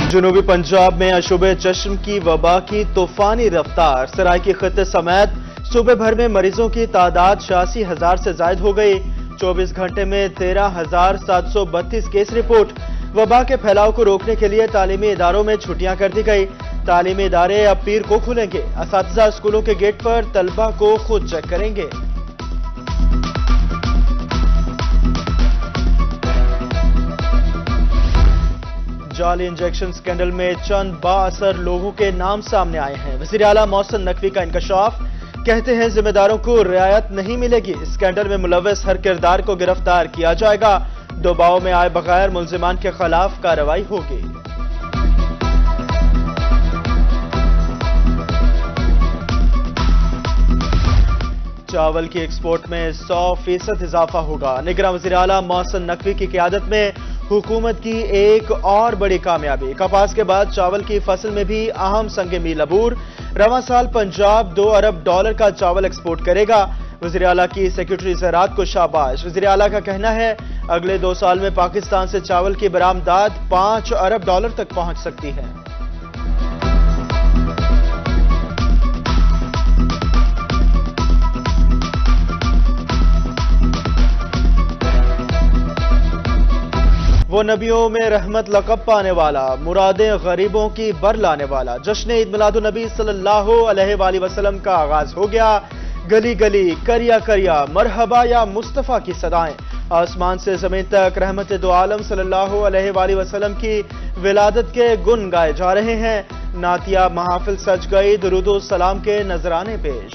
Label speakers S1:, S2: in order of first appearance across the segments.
S1: जनूबी पंजाब में अशुबे चश्म की वबा की तूफानी रफ्तार, सराइकी खित्ते समेत सूबे भर में मरीजों की तादाद 86,000 से जायद हो गई। 24 घंटे में 13,732 केस रिपोर्ट। वबा के फैलाव को रोकने के लिए तालीमी इदारों में छुट्टियां कर दी गई। तालीमी इदारे अब पीर को खुलेंगे। असातिज़ा स्कूलों के गेट पर तलबा को खुद चेक करेंगे। जाली इंजेक्शन स्कैंडल में चंद बाअसर लोगों के नाम सामने आए हैं। वज़ीर आला मोहसिन नकवी का इंकशाफ, कहते हैं जिम्मेदारों को रियायत नहीं मिलेगी। स्कैंडल में मुलव्वस हर किरदार को गिरफ्तार किया जाएगा। दबाव में आए बगैर मुल्जिमान के खिलाफ कार्रवाई होगी। चावल की एक्सपोर्ट में 100% इजाफा होगा। निगरान वज़ीर आला मोहसिन नकवी की क़यादत में हुकूमत की एक और बड़ी कामयाबी। कपास के बाद चावल की फसल में भी अहम संग मील अबूर। रवां साल पंजाब $2 अरब का चावल एक्सपोर्ट करेगा। वज़ीर आला की सेक्रेटरी ज़राअत को शाबाश। वज़ीर आला का कहना है अगले 2 साल में पाकिस्तान से चावल की बरामदात $5 अरब तक पहुंच सकती है। वो नबियों में रहमत लक़ब पाने वाला, मुरादें गरीबों की बर लाने वाला जश्न ईद मिलादुन नबी सल्लल्लाहु अलैहि वसल्लम का आगाज हो गया। गली गली करिया करिया मरहबा या मुस्तफ़ा की सदाएं। आसमान से जमीन तक रहमत दो आलम सल्लल्लाहु अलैहि वसल्लम की विलादत के गुन गाए जा रहे हैं। नातिया महाफिल सज गई, दुरूदो सलाम के नजराने पेश।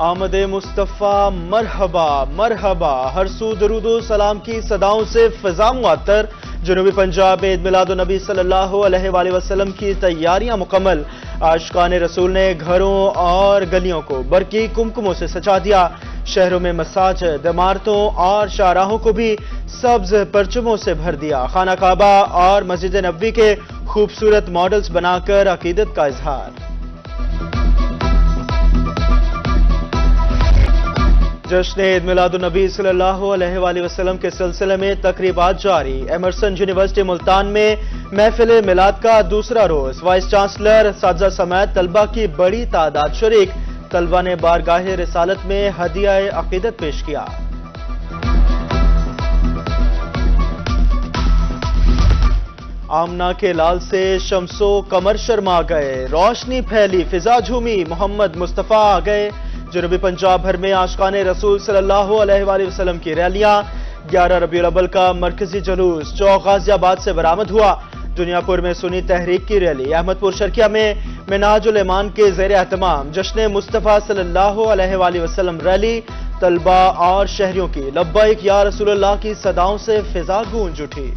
S1: आमदे मुस्तफ़ा मरहबा मरहबा, हर सू दरूदो सलाम की सदाओं से फिजा मुअत्तर। जनूबी पंजाब में ईद मिलादुन नबी सल्लल्लाहु अलैहि वसल्लम की तैयारियां मुकम्मल। आशिकाने रसूल ने घरों और गलियों को बरकी कुमकुमों से सजा दिया। शहरों में मसाजिद, इमारतों और शाहराहों को भी सब्ज परचमों से भर दिया। खाना काबा और मस्जिद नबवी के खूबसूरत मॉडल्स बनाकर अकीदत का इजहार। जश्न ईद मिलादुन नबी सल्लल्लाहु अलैहि वसल्लम के सिलसिले में तकरीबात जारी। एमरसन यूनिवर्सिटी मुल्तान में महफिल मिलाद का दूसरा रोज। वाइस चांसलर, असातिज़ा समेत तलबा की बड़ी तादाद शरीक। तलबा ने बारगाह रिसालत में हदिया अकीदत पेश किया। आमना के लाल से शम्सो कमर शर्मा गए, रोशनी फैली फिजा झूमी, मोहम्मद मुस्तफ़ा आ गए। जनूबी पंजाब भर में आशिकाने रसूल सल्लल्लाहु अलैहि वसल्लम की रैलियां। 11 रबीउल अव्वल का मरकजी जुलूस चौक गाजियाबाद से बरामद हुआ। दुनियापुर में सुन्नी तहरीक की रैली। अहमदपुर शर्किया में मिनाजुल ईमान के ज़ेर एहतमाम जश्न मुस्तफ़ा सल्लल्लाहु अलैहि वसल्लम रैली। तलबा और शहरियों की लब्बैक या रसूलल्लाह की सदाओं से फिजा गूंज उठी।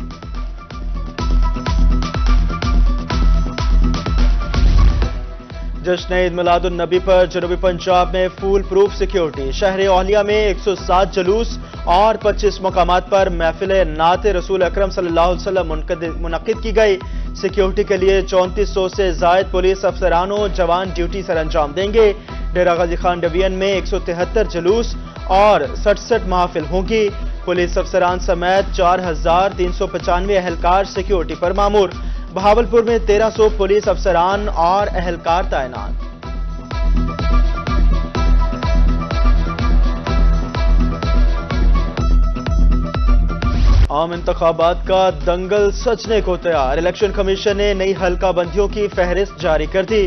S1: जश्न ईद मिलादुन नबी पर जनूबी पंजाब में फूल प्रूफ सिक्योरिटी। शहर ओहलिया में 107 जुलूस और 25 मकामात पर महफिल नात रसूल अकरम सल्लल्लाहु अलैहि वसल्लम मुनक्किद की गई। सिक्योरिटी के लिए 3400 से जायद पुलिस अफसरानों जवान ड्यूटी सर अंजाम देंगे। डेरा गाजी खान डिवीजन में 173 जुलूस और 67 महफिल होंगी। पुलिस अफसरान समेत 4395 अहलकार सिक्योरिटी पर मामूर। बहावलपुर में 1300 पुलिस अफसरान और अहलकार तैनात। आम इंतखाबात का दंगल सजने को तैयार। इलेक्शन कमीशन ने नई हल्का बंदियों की फहरिस्त जारी कर दी।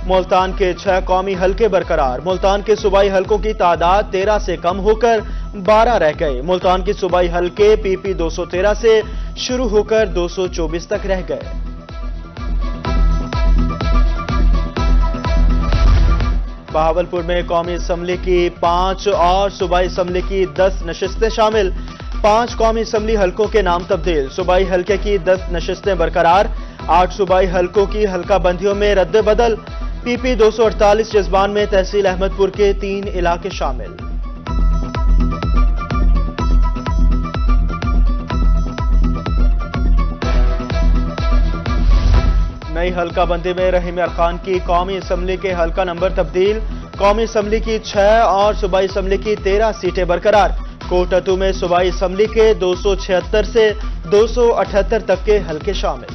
S1: मुल्तान के 6 कौमी हल्के बरकरार। मुल्तान के सूबाई हल्कों की तादाद 13 से कम होकर 12 रह गए। मुल्तान के सूबाई हल्के PP 213 से शुरू होकर 224 तक रह गए। बहावलपुर में कौमी असम्बली की 5 और सूबाई असम्बली की 10 नशिस्तें शामिल। 5 कौमी असम्बली हल्कों के नाम तब्दील। सूबाई हल्के की 10 नशिस्तें बरकरार। 8 सूबाई हल्कों की हल्का बंदियों में रद्द बदल। PP 248 जज़बान में तहसील अहमदपुर के 3 इलाके शामिल। नई हल्का बंदी में रहीम खान की कौमी असम्बली के हल्का नंबर तब्दील। कौमी असम्बली की 6 और सूबाई असम्बली की 13 सीटें बरकरार। कोटाटू में सूबाई असम्बली के 276 से 278 तक के हलके शामिल।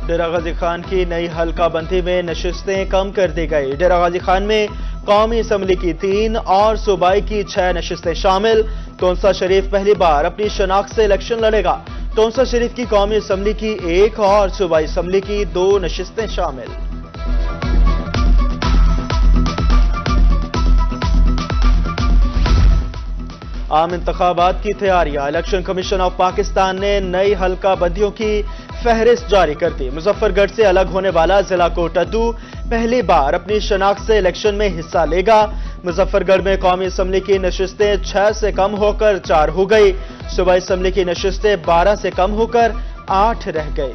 S1: डेरा गाजी खान की नई हल्का बंदी में नशिस्तें कम कर दी गई। डेरा गाजी खान में कौमी असम्बली की 3 और सूबाई की 6 नशिस्तें शामिल। तोंसा शरीफ पहली बार अपनी शनाख्त से इलेक्शन लड़ेगा। तोंसा शरीफ की कौमी असम्बली की 1 और सूबाई असम्बली की 2 नशिस्तें शामिल। आम इंतखाबात की तैयारियां। इलेक्शन कमीशन ऑफ पाकिस्तान ने नई हल्का बंदियों की फहरिस्त जारी कर दी। मुजफ्फरगढ़ से अलग होने वाला जिला कोटाटू पहली बार अपनी शनाख्त से इलेक्शन में हिस्सा लेगा। मुजफ्फरगढ़ में कौमी असम्बली की नशिस्तें 6 से कम होकर 4 हो गई। सूबाई असम्बली की नशिस्तें 12 से कम होकर 8 रह गई।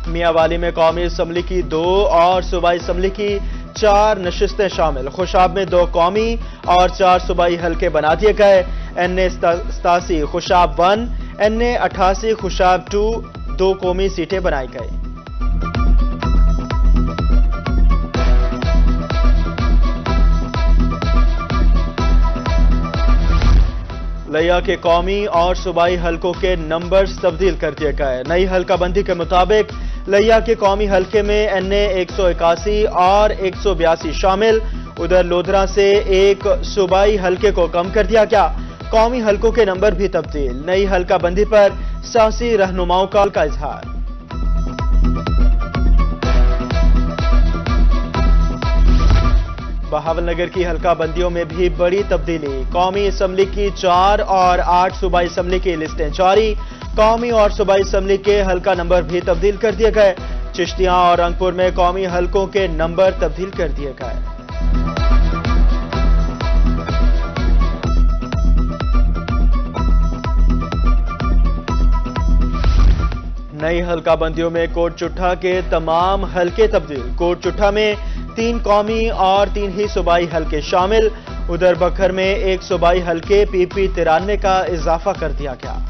S1: मियांवाली में कौमी असम्बली की 2 और सूबाई असम्बली की 4 नशिस्तें शामिल। खुशाब में 2 कौमी और 4 सूबाई हलके बना दिए गए। NA 87 खुशाब 1, NA 88 खुशाब 2 2 कौमी सीटें बनाई गई। लिया के कौमी और सूबाई हलकों के नंबर्स तब्दील कर दिए गए। नई हल्का बंदी के मुताबिक लिया के कौमी हलके में NA 181 और 182 शामिल। उधर लोधरा से एक सूबाई हलके को कम कर दिया गया। कौमी हलकों के नंबर भी तब्दील। नई हल्का बंदी पर सियासी रहनुमाओं का इजहार। बहावलनगर की हल्का बंदियों में भी बड़ी तब्दीली। कौमी असम्बली की 4 और 8 सूबाई असम्बली की लिस्टें जारी। कौमी और सूबाई असम्बली के हल्का नंबर भी तब्दील कर दिए गए। चिश्तियां और रंगपुर में कौमी हलकों के नंबर तब्दील कर दिए गए। नई हल्का बंदियों में कोट चुट्ठा के तमाम हलके तब्दील। कोट चुट्ठा में 3 कौमी और 3 ही सूबाई हलके शामिल। उधर बखर में 1 सूबाई हलके PP 93 का इजाफा कर दिया गया।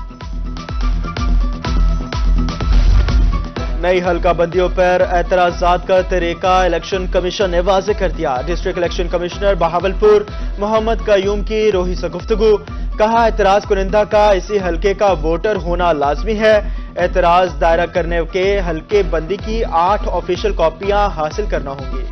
S1: नई हल्का बंदियों पर एतराजात का तरीका इलेक्शन कमीशन ने वाज़ेह कर दिया। District election commissioner Bahawalpur Mohammad Qayyum की रोही से गुफ्तगू। कहा, एतराज कुनिंदा का इसी हलके का वोटर होना लाजमी है। एतराज दायरा करने के हलके बंदी की 8 ऑफिशियल कॉपियां हासिल करना होंगी।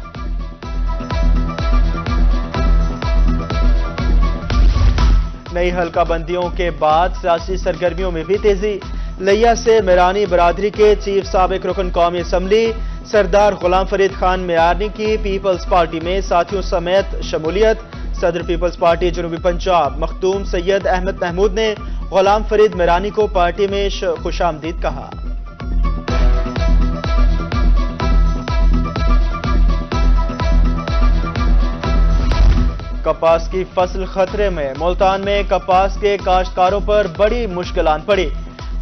S1: नई हल्का बंदियों के बाद सियासी सरगर्मियों में भी तेजी। लिया से मिरानी बरादरी के चीफ साबिक रुकन कौमी असम्बली सरदार गुलाम फरीद खान मियानी की पीपल्स पार्टी में साथियों समेत शमूलियत। सदर पीपल्स पार्टी जनूबी पंजाब मखदूम सैयद अहमद महमूद ने गुलाम फरीद मिरानी को पार्टी में खुशामदीद कहा। कपास की फसल खतरे में। मुल्तान में कपास के काश्तकारों पर बड़ी मुश्किलात पड़ी।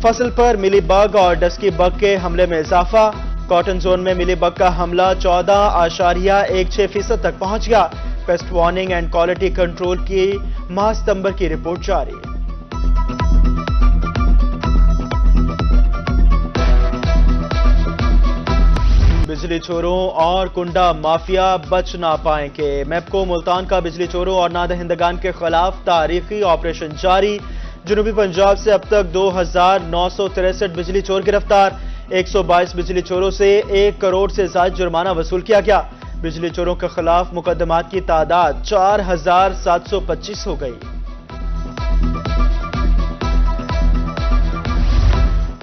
S1: फसल पर मिली बग और डस्की बग के हमले में इजाफा। कॉटन जोन में मिली बग का हमला 14.16% तक पहुंच गया। Paste warning and quality control की माह सितंबर की रिपोर्ट जारी। बिजली चोरों और कुंडा माफिया बच ना पाएंगे। मैपको मुल्तान का बिजली चोरों और नादहिंदगान के खिलाफ तारीखी ऑपरेशन जारी। जनूबी पंजाब से अब तक 2,963 बिजली चोर गिरफ्तार। 122 बिजली चोरों से 1 करोड़ से ज्यादा जुर्माना वसूल किया गया। बिजली चोरों के खिलाफ मुकदमात की तादाद 4,725 हो गई।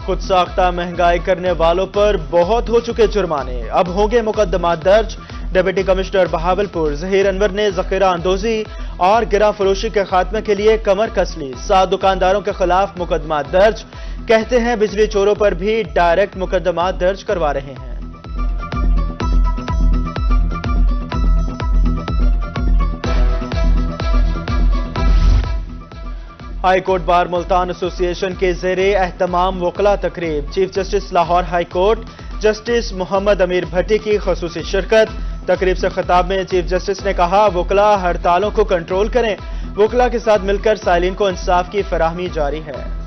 S1: खुद साख्ता महंगाई करने वालों पर बहुत हो चुके जुर्माने, अब होंगे मुकदमात दर्ज। डिप्टी कमिश्नर बहावलपुर जहीर अनवर ने जखीरा अंदोजी और गिरा फरोशी के खात्मे के लिए कमर कस ली। 7 दुकानदारों के खिलाफ मुकदमात दर्ज। कहते हैं बिजली चोरों पर भी डायरेक्ट मुकदमात दर्ज करवा रहे हैं। High court bar Multan association के ज़ेरे एहतमाम वकला तकरीब। Chief justice Lahore high court justice Mohammad Amir Bhatti की खसूसी शिरकत। तकरीब से खिताब में चीफ जस्टिस ने कहा, वकला हड़तालों को कंट्रोल करें। वकला के साथ मिलकर साइलिन को इंसाफ की फराहमी जारी है।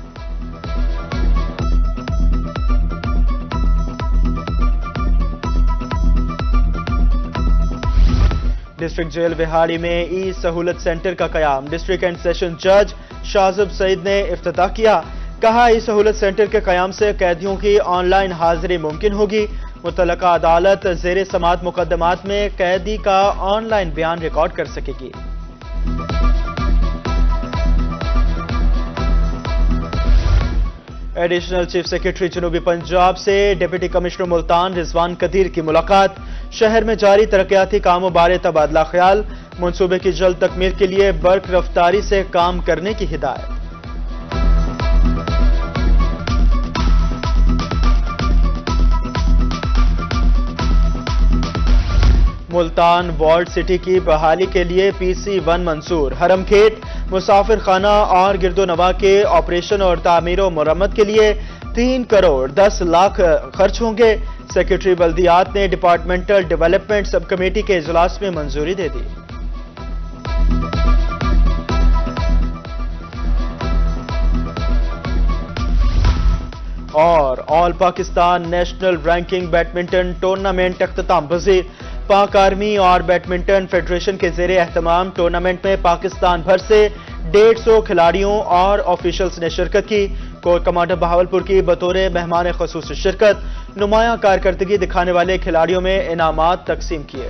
S1: डिस्ट्रिक्ट जेल विहाड़ी में ई सहूलत सेंटर का कयाम डिस्ट्रिक्ट एंड सेशन जज शाहजुब सईद ने इफ्तिताह किया। कहा, ई सहूलत सेंटर के कयाम से कैदियों की ऑनलाइन हाजिरी मुमकिन होगी। मुतल्लका अदालत ज़ेरे समात मुकदमात में कैदी का ऑनलाइन बयान रिकॉर्ड कर सकेगी। एडिशनल चीफ सेक्रेटरी जनूबी पंजाब से डिप्टी कमिश्नर मुल्तान रिजवान कदीर की मुलाकात। शहर में जारी तरक्याती कामों बारे तबादला ख्याल। मंसूबे की जल्द तकमील के लिए बर्क रफ्तारी से काम करने की हिदायत। मुल्तान वॉल्ड सिटी की बहाली के लिए PC1 मंसूर। हरमखेट मुसाफिर खाना और गिरदो नवा के ऑपरेशन और तामीर और मरम्मत के लिए 3 करोड़ 10 लाख खर्च होंगे। सेक्रेटरी बल्दियात ने डिपार्टमेंटल डेवलपमेंट सब कमेटी के इजलास में मंजूरी दे दी। और all Pakistan national ranking badminton tournament अख्ताम पजीर। पाक आर्मी और बैडमिंटन फेडरेशन के ज़ेरे एहतमाम टूर्नामेंट में पाकिस्तान भर से 150 खिलाड़ियों और ऑफिशियल्स ने शिरकत की। कोर कमांडर बहावलपुर की बतौर मेहमान ख़ुसूस शिरकत। नुमायां कारकर्दगी दिखाने वाले खिलाड़ियों में इनामात तकसीम किए।